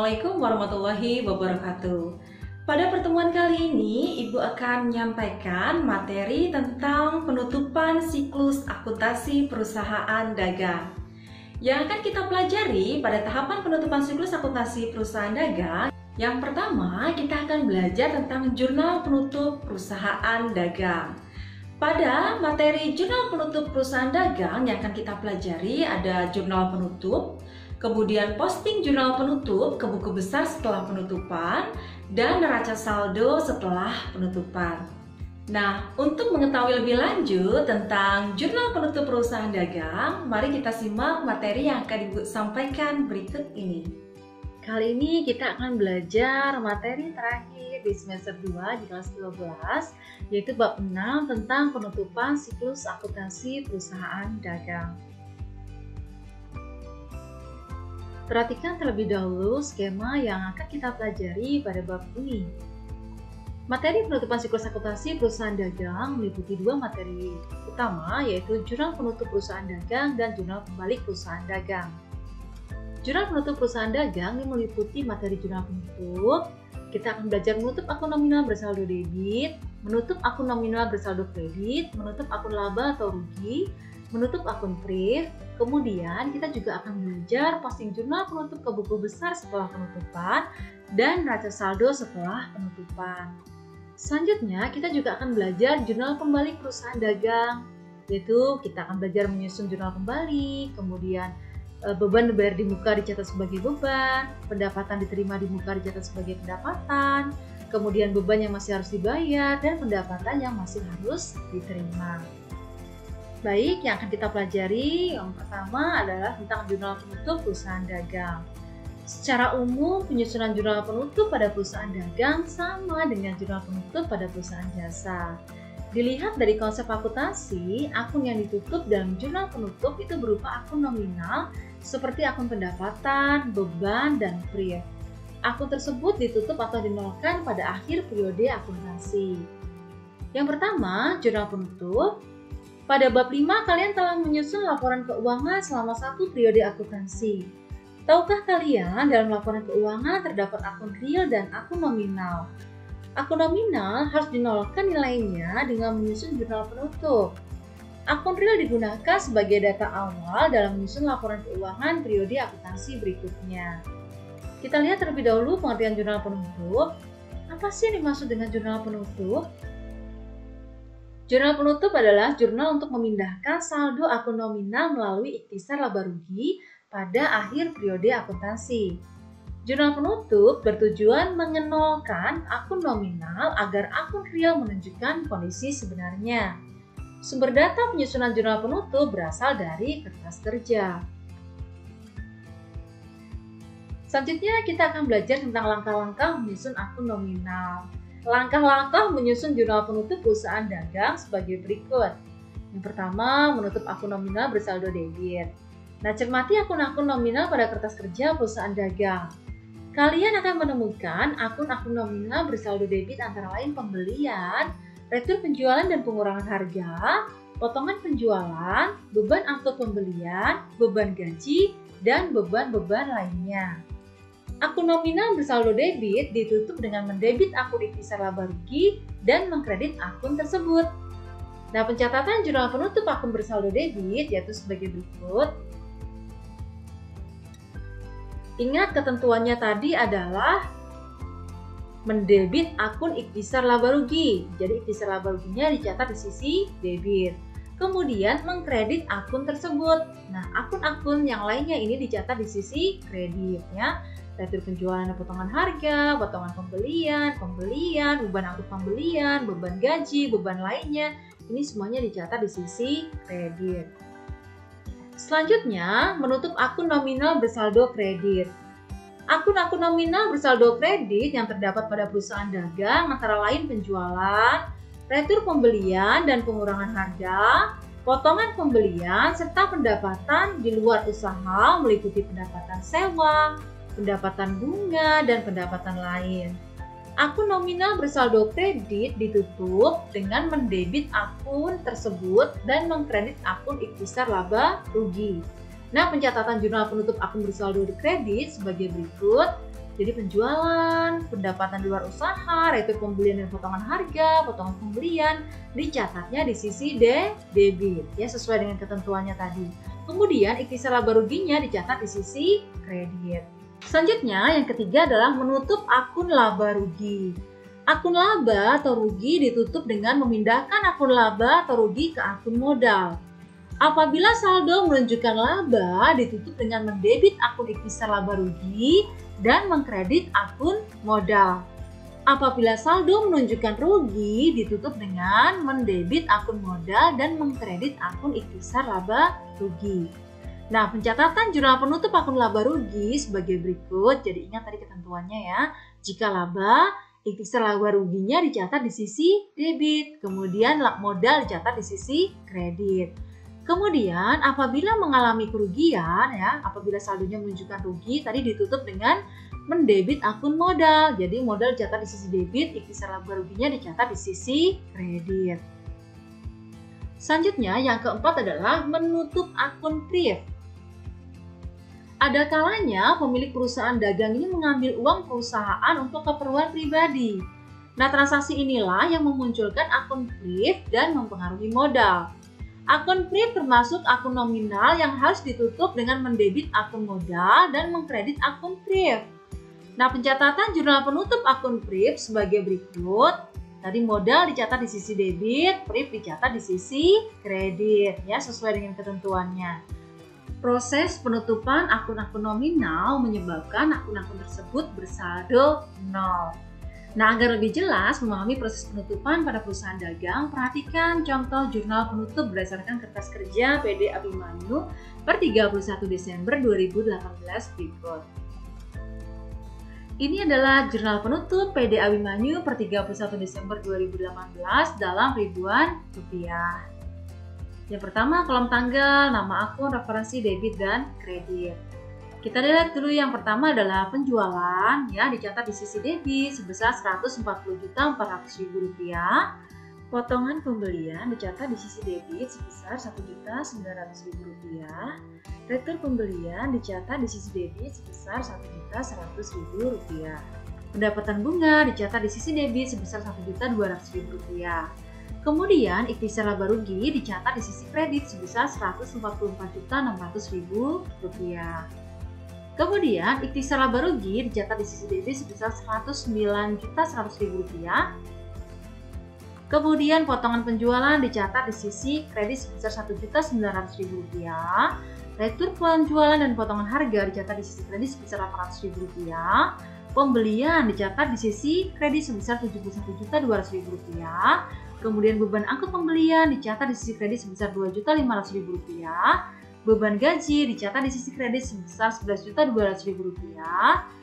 Assalamualaikum warahmatullahi wabarakatuh. Pada pertemuan kali ini, Ibu akan menyampaikan materi tentang penutupan siklus akuntansi perusahaan dagang. Yang akan kita pelajari pada tahapan penutupan siklus akuntansi perusahaan dagang, yang pertama kita akan belajar tentang jurnal penutup perusahaan dagang. Pada materi jurnal penutup perusahaan dagang yang akan kita pelajari ada jurnal penutup, kemudian posting jurnal penutup ke buku besar setelah penutupan, dan neraca saldo setelah penutupan. Nah, untuk mengetahui lebih lanjut tentang jurnal penutup perusahaan dagang, mari kita simak materi yang akan Ibu sampaikan berikut ini. Kali ini kita akan belajar materi terakhir di semester 2 di kelas 12, yaitu bab 6 tentang penutupan siklus akuntansi perusahaan dagang. Perhatikan terlebih dahulu skema yang akan kita pelajari pada bab ini. Materi penutupan siklus akuntansi perusahaan dagang meliputi dua materi utama, yaitu jurnal penutup perusahaan dagang dan jurnal pembalik perusahaan dagang. Jurnal penutup perusahaan dagang ini meliputi materi jurnal penutup. Kita akan belajar menutup akun nominal bersaldo debit, menutup akun nominal bersaldo kredit, menutup akun laba atau rugi, menutup akun priv. Kemudian kita juga akan belajar posting jurnal penutup ke buku besar setelah penutupan dan neraca saldo setelah penutupan. Selanjutnya kita juga akan belajar jurnal pembalik perusahaan dagang, yaitu kita akan belajar menyusun jurnal pembalik, kemudian beban dibayar di muka dicatat sebagai beban, pendapatan diterima di muka dicatat sebagai pendapatan, kemudian beban yang masih harus dibayar, dan pendapatan yang masih harus diterima. Baik, yang akan kita pelajari yang pertama adalah tentang jurnal penutup perusahaan dagang. Secara umum, penyusunan jurnal penutup pada perusahaan dagang sama dengan jurnal penutup pada perusahaan jasa. Dilihat dari konsep akuntansi, akun yang ditutup dalam jurnal penutup itu berupa akun nominal seperti akun pendapatan, beban, dan priv. Akun tersebut ditutup atau dinolkan pada akhir periode akuntansi. Yang pertama, jurnal penutup. Pada bab 5, kalian telah menyusun laporan keuangan selama satu periode akuntansi. Tahukah kalian dalam laporan keuangan terdapat akun real dan akun nominal? Akun nominal harus dinolkan nilainya dengan menyusun jurnal penutup. Akun real digunakan sebagai data awal dalam menyusun laporan keuangan periode akuntansi berikutnya. Kita lihat terlebih dahulu pengertian jurnal penutup. Apa sih yang dimaksud dengan jurnal penutup? Jurnal penutup adalah jurnal untuk memindahkan saldo akun nominal melalui ikhtisar laba rugi pada akhir periode akuntansi. Jurnal penutup bertujuan mengenolkan akun nominal agar akun real menunjukkan kondisi sebenarnya. Sumber data penyusunan jurnal penutup berasal dari kertas kerja. Selanjutnya kita akan belajar tentang langkah-langkah menyusun akun nominal. Langkah-langkah menyusun jurnal penutup perusahaan dagang sebagai berikut. Yang pertama, menutup akun nominal bersaldo debit. Nah, cermati akun-akun nominal pada kertas kerja perusahaan dagang. Kalian akan menemukan akun-akun nominal bersaldo debit antara lain pembelian, retur penjualan dan pengurangan harga, potongan penjualan, beban angkut pembelian, beban gaji, dan beban-beban lainnya. Akun nominal bersaldo debit ditutup dengan mendebit akun ikhtisar laba rugi dan mengkredit akun tersebut. Nah, pencatatan jurnal penutup akun bersaldo debit yaitu sebagai berikut. Ingat ketentuannya tadi adalah mendebit akun ikhtisar laba rugi. Jadi ikhtisar laba ruginya dicatat di sisi debit. Kemudian mengkredit akun tersebut. Nah, akun-akun yang lainnya ini dicatat di sisi kredit ya. Retur penjualan dan potongan harga, potongan pembelian, beban angkut pembelian, beban gaji, beban lainnya. Ini semuanya dicatat di sisi kredit. Selanjutnya, menutup akun nominal bersaldo kredit. Akun-akun nominal bersaldo kredit yang terdapat pada perusahaan dagang antara lain penjualan, retur pembelian dan pengurangan harga, potongan pembelian, serta pendapatan di luar usaha meliputi pendapatan sewa, pendapatan bunga, dan pendapatan lain. Akun nominal bersaldo kredit ditutup dengan mendebit akun tersebut dan mengkredit akun ikhtisar laba rugi. Nah, pencatatan jurnal penutup akun bersaldo kredit sebagai berikut. Jadi penjualan, pendapatan di luar usaha, yaitu pembelian dan potongan harga, potongan pembelian, dicatatnya di sisi debit ya, sesuai dengan ketentuannya tadi. Kemudian ikhtisar laba ruginya dicatat di sisi kredit. Selanjutnya yang ketiga adalah menutup akun laba rugi. Akun laba atau rugi ditutup dengan memindahkan akun laba atau rugi ke akun modal. Apabila saldo menunjukkan laba, ditutup dengan mendebit akun ikhtisar laba rugi dan mengkredit akun modal. Apabila saldo menunjukkan rugi, ditutup dengan mendebit akun modal dan mengkredit akun ikhtisar laba rugi. Nah, pencatatan jurnal penutup akun laba rugi sebagai berikut. Jadi ingat tadi ketentuannya ya. Jika laba, ikhtisar laba ruginya dicatat di sisi debit, kemudian modal dicatat di sisi kredit. Kemudian apabila mengalami kerugian ya, apabila saldonya menunjukkan rugi, tadi ditutup dengan mendebit akun modal. Jadi modal dicatat di sisi debit, ikhtisar laba ruginya dicatat di sisi kredit. Selanjutnya yang keempat adalah menutup akun PRIF. Ada kalanya pemilik perusahaan dagang ini mengambil uang perusahaan untuk keperluan pribadi. Nah, transaksi inilah yang memunculkan akun PRIF dan mempengaruhi modal. Akun PRIF termasuk akun nominal yang harus ditutup dengan mendebit akun modal dan mengkredit akun PRIF. Nah, pencatatan jurnal penutup akun PRIF sebagai berikut. Tadi modal dicatat di sisi debit, PRIF dicatat di sisi kredit ya, sesuai dengan ketentuannya. Proses penutupan akun-akun nominal menyebabkan akun-akun tersebut bersaldo nol. Nah, agar lebih jelas memahami proses penutupan pada perusahaan dagang, perhatikan contoh jurnal penutup berdasarkan kertas kerja PD Abimanyu per 31 Desember 2018 berikut. Ini adalah jurnal penutup PD Abimanyu per 31 Desember 2018 dalam ribuan rupiah. Yang pertama, kolom tanggal, nama akun, referensi debit dan kredit. Kita lihat dulu yang pertama adalah penjualan ya, dicatat di sisi debit sebesar Rp140.400.000. Potongan pembelian dicatat di sisi debit sebesar Rp1.900.000. Retur pembelian dicatat di sisi debit sebesar Rp1.100.000. Pendapatan bunga dicatat di sisi debit sebesar Rp1.200.000. Kemudian ikhtisar laba rugi dicatat di sisi kredit sebesar Rp144.600.000. Kemudian ikhtisar laba rugi dicatat di sisi debit sebesar Rp109.100.000. Kemudian potongan penjualan dicatat di sisi kredit sebesar Rp1.900.000. Retur penjualan dan potongan harga dicatat di sisi kredit sebesar Rp800.000. Pembelian dicatat di sisi kredit sebesar Rp71.200.000. Kemudian beban angkut pembelian dicatat di sisi kredit sebesar Rp2.500.000. Beban gaji dicatat di sisi kredit sebesar Rp11.200.000.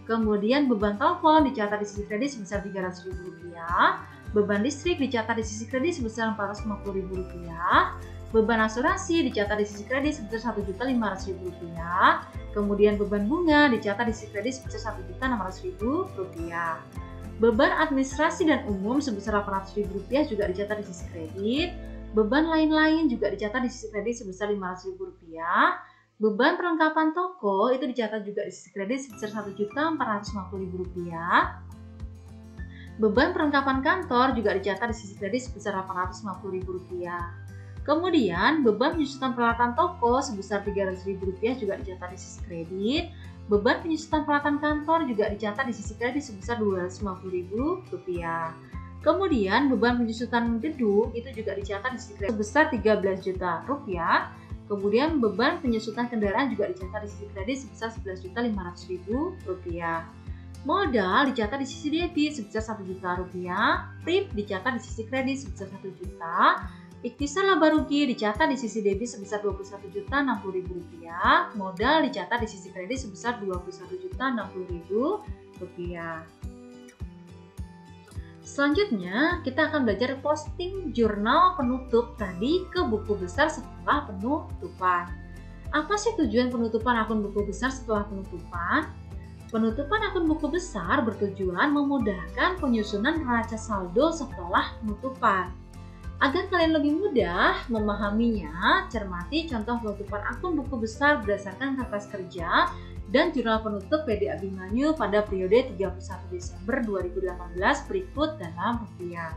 Kemudian beban telepon dicatat di sisi kredit sebesar Rp300.000. Beban listrik dicatat di sisi kredit sebesar Rp450.000. Beban asuransi dicatat di sisi kredit sebesar Rp1.500.000. Kemudian beban bunga dicatat di sisi kredit sebesar Rp1.600.000. Beban administrasi dan umum sebesar Rp800.000 juga dicatat di sisi kredit. Beban lain-lain juga dicatat di sisi kredit sebesar Rp500.000. Beban perlengkapan toko itu dicatat juga di sisi kredit sebesar Rp1.450.000. Beban perlengkapan kantor juga dicatat di sisi kredit sebesar Rp850.000. Kemudian beban penyusutan peralatan toko sebesar Rp300.000 juga dicatat di sisi kredit. Beban penyusutan peralatan kantor juga dicatat di sisi kredit sebesar Rp250.000. Kemudian beban penyusutan gedung itu juga dicatat di sisi kredit sebesar Rp13 juta. Kemudian beban penyusutan kendaraan juga dicatat di sisi kredit sebesar Rp11.500.000. Modal dicatat di sisi debit sebesar Rp1 juta. PRIF dicatat di sisi kredit sebesar Rp1 juta. Ikhtisar laba rugi dicatat di sisi debit sebesar Rp21.060.000. Modal dicatat di sisi kredit sebesar Rp21.060.000. Selanjutnya, kita akan belajar posting jurnal penutup tadi ke buku besar setelah penutupan. Apa sih tujuan penutupan akun buku besar setelah penutupan? Penutupan akun buku besar bertujuan memudahkan penyusunan neraca saldo setelah penutupan. Agar kalian lebih mudah memahaminya, cermati contoh penutupan akun buku besar berdasarkan kertas kerja dan jurnal penutup PD Abimanyu pada periode 31 Desember 2018 berikut dalam rupiah.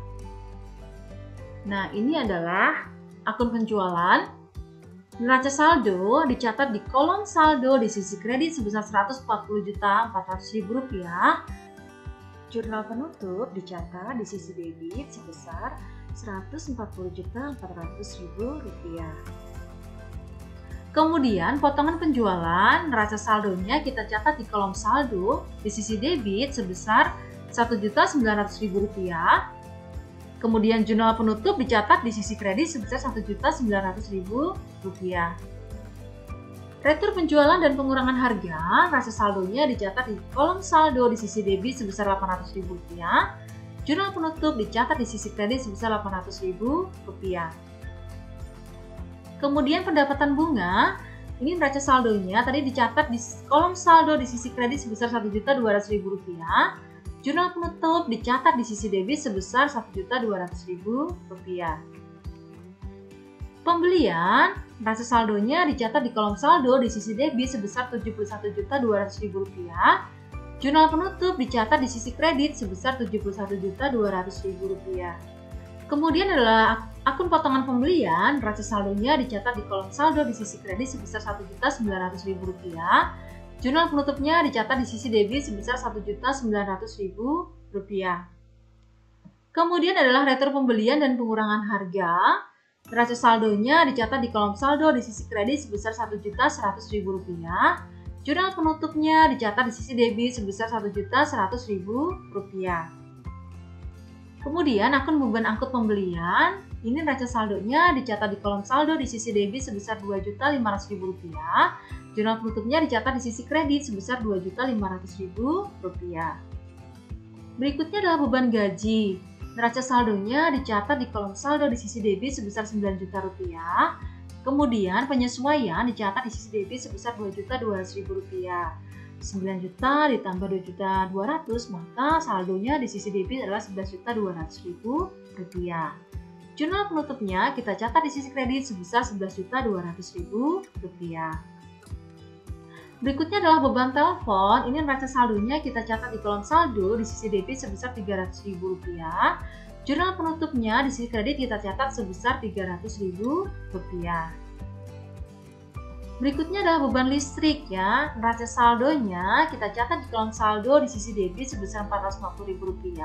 Nah, ini adalah akun penjualan. Neraca saldo dicatat di kolom saldo di sisi kredit sebesar Rp140.400.000. Jurnal penutup dicatat di sisi debit sebesar Rp140.400.000. Kemudian potongan penjualan neraca saldonya kita catat di kolom saldo di sisi debit sebesar Rp1.900.000. Kemudian jurnal penutup dicatat di sisi kredit sebesar Rp1.900.000. Retur penjualan dan pengurangan harga, neraca saldonya dicatat di kolom saldo di sisi debit sebesar Rp800.000. Jurnal penutup dicatat di sisi kredit sebesar Rp800.000. Kemudian pendapatan bunga, ini neraca saldonya tadi dicatat di kolom saldo di sisi kredit sebesar Rp1.200.000. Jurnal penutup dicatat di sisi debit sebesar Rp1.200.000. Pembelian, neraca saldonya dicatat di kolom saldo di sisi debit sebesar Rp71.200.000. Jurnal penutup dicatat di sisi kredit sebesar Rp71.200.000. Kemudian adalah akun potongan pembelian, neraca saldonya dicatat di kolom saldo di sisi kredit sebesar Rp1.900.000. Jurnal penutupnya dicatat di sisi debit sebesar Rp1.900.000. Kemudian adalah retur pembelian dan pengurangan harga. Neraca saldonya dicatat di kolom saldo di sisi kredit sebesar Rp1.100.000. Jurnal penutupnya dicatat di sisi debit sebesar Rp1.100.000. Kemudian akun beban angkut pembelian, ini neraca saldonya dicatat di kolom saldo di sisi debit sebesar Rp2.500.000. Jurnal penutupnya dicatat di sisi kredit sebesar Rp2.500.000. Berikutnya adalah beban gaji. Neraca saldonya dicatat di kolom saldo di sisi debit sebesar Rp9 juta. Kemudian penyesuaian dicatat di sisi debit sebesar Rp2.200.000. 9 juta ditambah Rp2.200.000, maka saldonya di sisi debit adalah Rp11.200.000. Jurnal penutupnya kita catat di sisi kredit sebesar Rp11.200.000. Berikutnya adalah beban telepon. Ini neraca saldonya kita catat di kolom saldo di sisi debit sebesar Rp300.000. Jurnal penutupnya di sisi kredit kita catat sebesar Rp300.000. Berikutnya adalah beban listrik ya. Neraca saldonya kita catat di kolom saldo di sisi debit sebesar Rp450.000.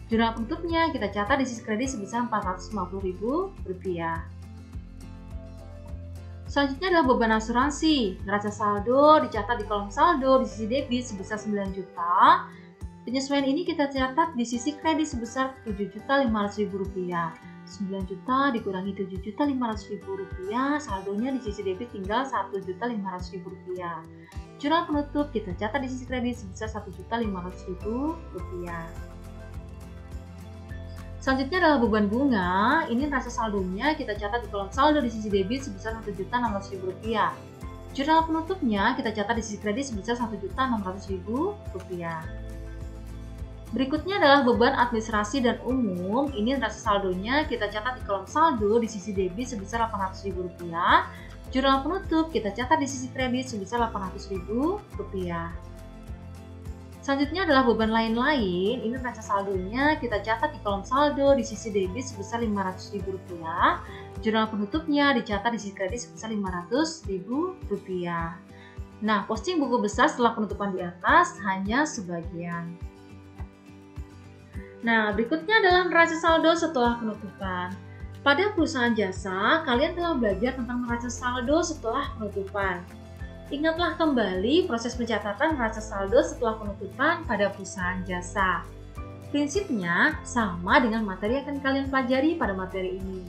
Jurnal penutupnya kita catat di sisi kredit sebesar Rp450.000. Selanjutnya adalah beban asuransi. Neraca saldo dicatat di kolom saldo di sisi debit sebesar 9 juta. Penyesuaian ini kita catat di sisi kredit sebesar Rp7.500.000. 9 juta dikurangi Rp7.500.000, saldonya di sisi debit tinggal Rp1.500.000. Jurnal penutup kita catat di sisi kredit sebesar Rp1.500.000. Selanjutnya adalah beban bunga. Ini neraca saldonya kita catat di kolom saldo di sisi debit sebesar Rp1.600.000. Jurnal penutupnya kita catat di sisi kredit sebesar Rp1.600.000. Berikutnya adalah beban administrasi dan umum. Ini neraca saldonya kita catat di kolom saldo di sisi debit sebesar Rp800.000. Jurnal penutup kita catat di sisi kredit sebesar Rp800.000. Selanjutnya adalah beban lain-lain. Ini neraca saldonya kita catat di kolom saldo di sisi debit sebesar Rp500.000. Jurnal penutupnya dicatat di sisi kredit sebesar Rp500.000. Nah, posting buku besar setelah penutupan di atas hanya sebagian. Nah, berikutnya adalah neraca saldo setelah penutupan. Pada perusahaan jasa, kalian telah belajar tentang neraca saldo setelah penutupan. Ingatlah kembali proses pencatatan neraca saldo setelah penutupan pada perusahaan jasa. Prinsipnya sama dengan materi yang akan kalian pelajari pada materi ini.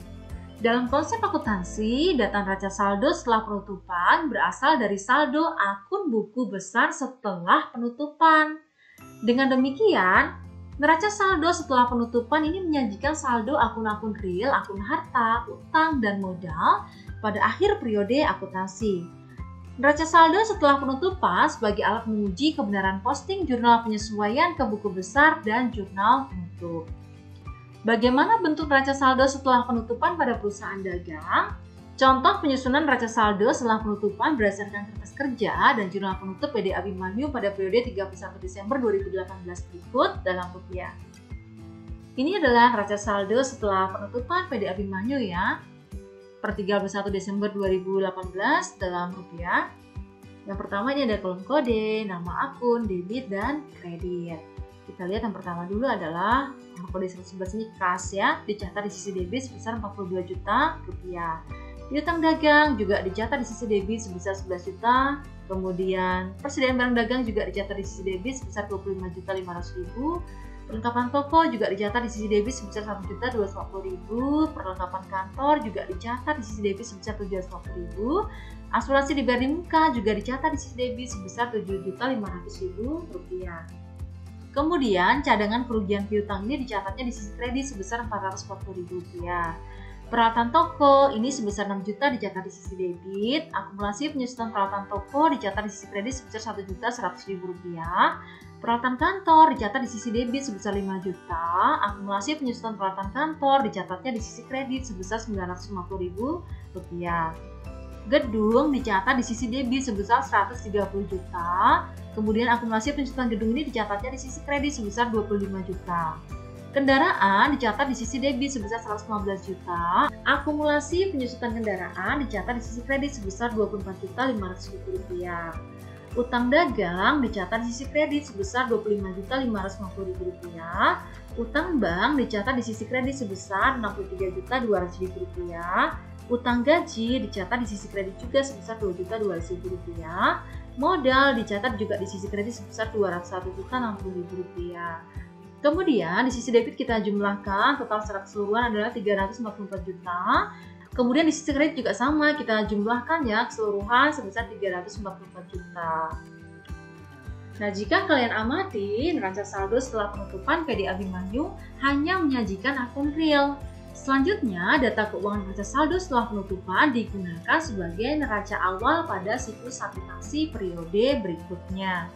Dalam konsep akuntansi, data neraca saldo setelah penutupan berasal dari saldo akun buku besar setelah penutupan. Dengan demikian, neraca saldo setelah penutupan ini menyajikan saldo akun-akun real, akun harta, utang, dan modal pada akhir periode akuntansi. Neraca saldo setelah penutupan sebagai alat menguji kebenaran posting jurnal penyesuaian ke buku besar dan jurnal penutup. Bagaimana bentuk neraca saldo setelah penutupan pada perusahaan dagang? Contoh penyusunan neraca saldo setelah penutupan berdasarkan kertas kerja dan jurnal penutup PD Abimanyu pada periode 31 Desember 2018 berikut dalam rupiah. Ini adalah neraca saldo setelah penutupan PD Abimanyu ya, per 31 Desember 2018 dalam rupiah. Yang pertama ini ada kolom kode, nama akun, debit, dan kredit. Kita lihat yang pertama dulu adalah nomor kode 111 ini kas ya, dicatat di sisi debit sebesar 42 juta rupiah. Piutang dagang juga dicatat di sisi debit sebesar 11 juta. Kemudian persediaan barang dagang juga dicatat di sisi debit sebesar 25.500.000. Perlengkapan toko juga dicatat di sisi debit sebesar 1.250.000. Perlengkapan kantor juga dicatat di sisi debit sebesar 750.000. Asuransi dibayar di muka juga dicatat di sisi debit sebesar 7.500.000 rupiah. Kemudian cadangan kerugian piutang ini dicatatnya di sisi kredit sebesar 440.000 rupiah. Peralatan toko ini sebesar 6 juta dicatat di sisi debit. Akumulasi penyusunan peralatan toko dicatat di sisi kredit sebesar 1.100.000 rupiah. Peralatan kantor dicatat di sisi debit sebesar 5 juta. Akumulasi penyusunan peralatan kantor dicatatnya di sisi kredit sebesar 950.000 rupiah. Gedung dicatat di sisi debit sebesar 130 juta. Kemudian akumulasi penyusunan gedung ini dicatatnya di sisi kredit sebesar 25 juta. Kendaraan dicatat di sisi debit sebesar 115 juta. Akumulasi penyusutan kendaraan dicatat di sisi kredit sebesar 24.500.000 rupiah. Utang dagang dicatat di sisi kredit sebesar 25.550.000 rupiah. Utang bank dicatat di sisi kredit sebesar 63.200.000 rupiah. Utang gaji dicatat di sisi kredit juga sebesar 2.200.000 rupiah. Modal dicatat juga di sisi kredit sebesar 201.060.000 rupiah. Kemudian di sisi debit kita jumlahkan total secara keseluruhan adalah 344 juta. Kemudian di sisi kredit juga sama, kita jumlahkan ya keseluruhan sebesar 344 juta. Nah, jika kalian amati neraca saldo setelah penutupan PD Abimanyu hanya menyajikan akun real. Selanjutnya, data keuangan neraca saldo setelah penutupan digunakan sebagai neraca awal pada siklus akuntansi periode berikutnya.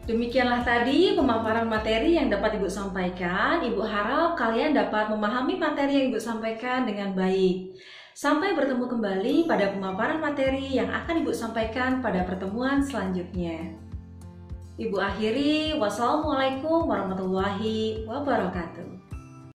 Demikianlah tadi pemaparan materi yang dapat Ibu sampaikan. Ibu harap kalian dapat memahami materi yang Ibu sampaikan dengan baik. Sampai bertemu kembali pada pemaparan materi yang akan Ibu sampaikan pada pertemuan selanjutnya. Ibu akhiri, wassalamualaikum warahmatullahi wabarakatuh.